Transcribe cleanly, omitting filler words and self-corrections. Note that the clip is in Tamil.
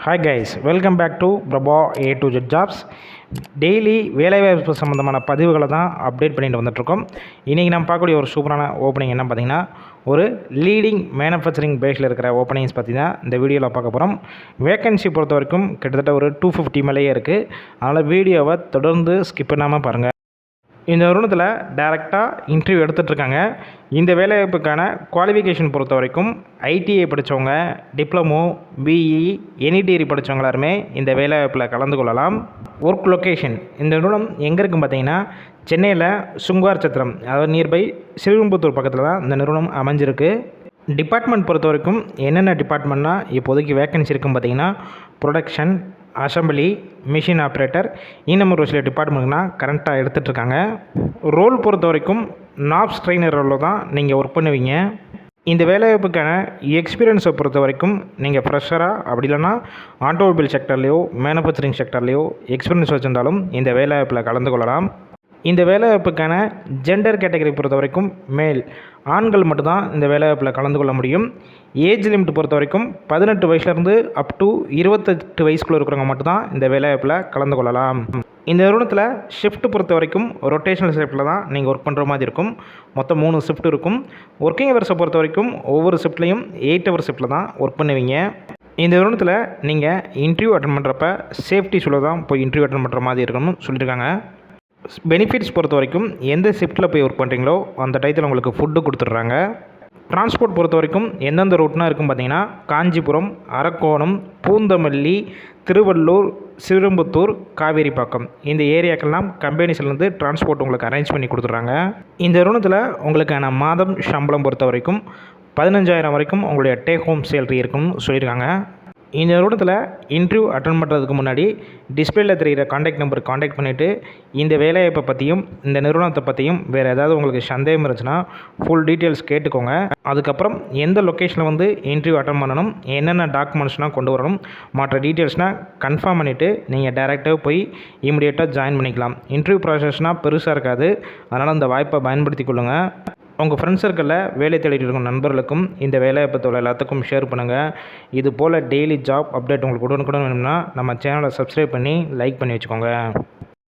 Hi guys, welcome back to Prabha A to Z jobs. Daily வேலைவாய்ப்பு சம்மந்தமான பதிவுகளை தான் அப்டேட் பண்ணிட்டு வந்துட்டுருக்கோம். இன்றைக்கி நம்ம பார்க்கக்கூடிய ஒரு சூப்பரான ஓப்பனிங் என்ன பார்த்தீங்கன்னா, ஒரு லீடிங் மேனுஃபேக்சரிங் பேஸில் இருக்கிற ஓப்பனிங்ஸ் பற்றி தான் இந்த வீடியோவில் பார்க்க போகிறோம். வேக்கன்சி பொறுத்த வரைக்கும் கிட்டத்தட்ட ஒரு 250 மேலேயே இருக்குது. அதனால் வீடியோவை தொடர்ந்து ஸ்கிப் பண்ணாமல் பாருங்கள். இந்த நிறுவனத்தில் டைரெக்டாக இன்டர்வியூ எடுத்துகிட்ருக்காங்க. இந்த வேலைவாய்ப்புக்கான குவாலிஃபிகேஷன் பொறுத்த வரைக்கும் ஐடிஐ படித்தவங்க, டிப்ளமோ, பிஇ, எனி டிகிரி படித்தவங்க எல்லாருமே இந்த வேலைவாய்ப்பில் கலந்து கொள்ளலாம். ஒர்க் லொக்கேஷன் இந்த நிறுவனம் எங்கே இருக்குன்னு பார்த்தீங்கன்னா, சென்னையில் சுங்குவார் சத்திரம், அதாவது நியர்பை ஸ்ரீவில்லிபுத்தூர் பக்கத்தில் தான் இந்த நிறுவனம் அமைஞ்சிருக்கு. டிபார்ட்மெண்ட் பொறுத்த வரைக்கும் என்னென்ன டிபார்ட்மெண்ட்னா இப்போதைக்கு வேக்கன்சி இருக்குன்னு பார்த்தீங்கன்னா, ப்ரொடக்ஷன், அசம்பிளி, மிஷின் ஆப்ரேட்டர், இன்னும் ஒரு சில டிபார்ட்மெண்ட்னா கரண்ட்டாக எடுத்துகிட்ருக்காங்க. ரோல் பொறுத்த வரைக்கும் நாப்ஸ் ட்ரெயினர் ரோலில் தான் நீங்கள் ஒர்க் பண்ணுவீங்க. இந்த வேலைவாய்ப்புக்கான எக்ஸ்பீரியன்ஸை பொறுத்த வரைக்கும் நீங்கள் ஃப்ரெஷராக அப்படி இல்லைன்னா ஆட்டோமொபைல் செக்டர்லேயோ மேனுஃபேக்சரிங் செக்டர்லேயோ எக்ஸ்பீரியன்ஸ் வச்சுருந்தாலும் இந்த வேலைவாய்ப்பில் கலந்து கொள்ளலாம். இந்த வேலைவாய்ப்புக்கான ஜெண்டர் கேட்டகரி பொறுத்த வரைக்கும் மேல், ஆண்கள் மட்டும்தான் இந்த வேலைவாய்ப்பில் கலந்து கொள்ள முடியும். ஏஜ் லிமிட் பொறுத்த வரைக்கும் 18 வயசுலேருந்து அப் டு 28 வயசுக்குள்ளே இருக்கிறவங்க மட்டும்தான் இந்த வேலைவாய்ப்பில் கலந்து கொள்ளலாம். இந்த நிறுவனத்தில் ஷிஃப்ட் பொறுத்த வரைக்கும் ரொட்டேஷனல் ஷிஃப்ட்டில் தான் நீங்கள் ஒர்க் பண்ணுற மாதிரி இருக்கும். மொத்தம் 3 ஷிஃப்ட் இருக்கும். ஒர்க்கிங் ஹவர்ஸை பொறுத்த வரைக்கும் ஒவ்வொரு ஷிஃப்ட்லேயும் 8 ஹவர் ஷிஃப்ட்டில் தான் ஒர்க் பண்ணுவீங்க. இந்த நிறுவனத்தில் நீங்கள் இன்டர்வியூ அட்டன் பண்ணுறப்ப சேஃப்டி சொல்ல தான் போய் இன்டர்வியூ அட்டன் பண்ணுற மாதிரி இருக்கணும்னு சொல்லியிருக்காங்க. பெனிஃபிட்ஸ் பொறுத்த வரைக்கும் எந்த ஷிஃப்ட்டில் போய் ஒர்க் பண்ணுறீங்களோ அந்த டயத்தில் உங்களுக்கு ஃபுட்டு கொடுத்துட்றாங்க. டிரான்ஸ்போர்ட் பொறுத்த வரைக்கும் எந்தெந்த ரூட்னா இருக்கும் பார்த்தீங்கன்னா, காஞ்சிபுரம், அரக்கோணம், பூந்தமல்லி, திருவள்ளூர், ஸ்ரீவில்லிபுத்தூர், காவேரிப்பாக்கம் இந்த ஏரியாக்கெல்லாம் கம்பெனிஸ்லேருந்து டிரான்ஸ்போர்ட் உங்களுக்கு அரேஞ்ச் பண்ணி கொடுத்துட்றாங்க. இந்த நிறுவனத்தில் உங்களுக்கான மாதம் சம்பளம் பொறுத்த வரைக்கும் 15,000 வரைக்கும் உங்களுடைய டேக் ஹோம் சேலரி இருக்குன்னு சொல்லியிருக்காங்க. இந்த நிறுவனத்தில் இன்டர்வியூ அட்டன் பண்ணுறதுக்கு முன்னாடி டிஸ்பிளேயில் தெரிகிற காண்டாக்ட் நம்பருக்கு காண்டாக்ட் பண்ணிவிட்டு இந்த வேலைவாய்ப்பை பற்றியும் இந்த நிறுவனத்தை பற்றியும் வேறு ஏதாவது உங்களுக்கு சந்தேகம் இருந்துச்சுன்னா ஃபுல் டீட்டெயில்ஸ் கேட்டுக்கோங்க. அதுக்கப்புறம் எந்த லொக்கேஷனில் வந்து இன்டர்வியூ அட்டன் பண்ணணும், என்னென்ன டாக்குமெண்ட்ஸ்னால் கொண்டு வரணும், மற்ற டீட்டெயில்ஸ்னால் கன்ஃபார்ம் பண்ணிவிட்டு நீங்கள் டேரெக்டாக போய் இமிடியேட்டாக ஜாயின் பண்ணிக்கலாம். இன்டர்வியூ ப்ராசஸ்னால் பெருசாக இருக்காது. அதனால் அந்த வாய்ப்பை பயன்படுத்தி கொள்ளுங்கள். உங்கள் ஃப்ரெண்ட்ஸ் சர்க்கிளில் வேலை தேடிட்டு இருக்கும் நண்பர்களுக்கும் இந்த வேலையை பற்றி எல்லாத்துக்கும் ஷேர் பண்ணுங்கள். இது போல் டெய்லி ஜாப் அப்டேட் உங்களுக்கு உடனுக்குடன் வேணும்னா நம்ம சேனலை சப்ஸ்கிரைப் பண்ணி லைக் பண்ணி வச்சுக்கோங்க.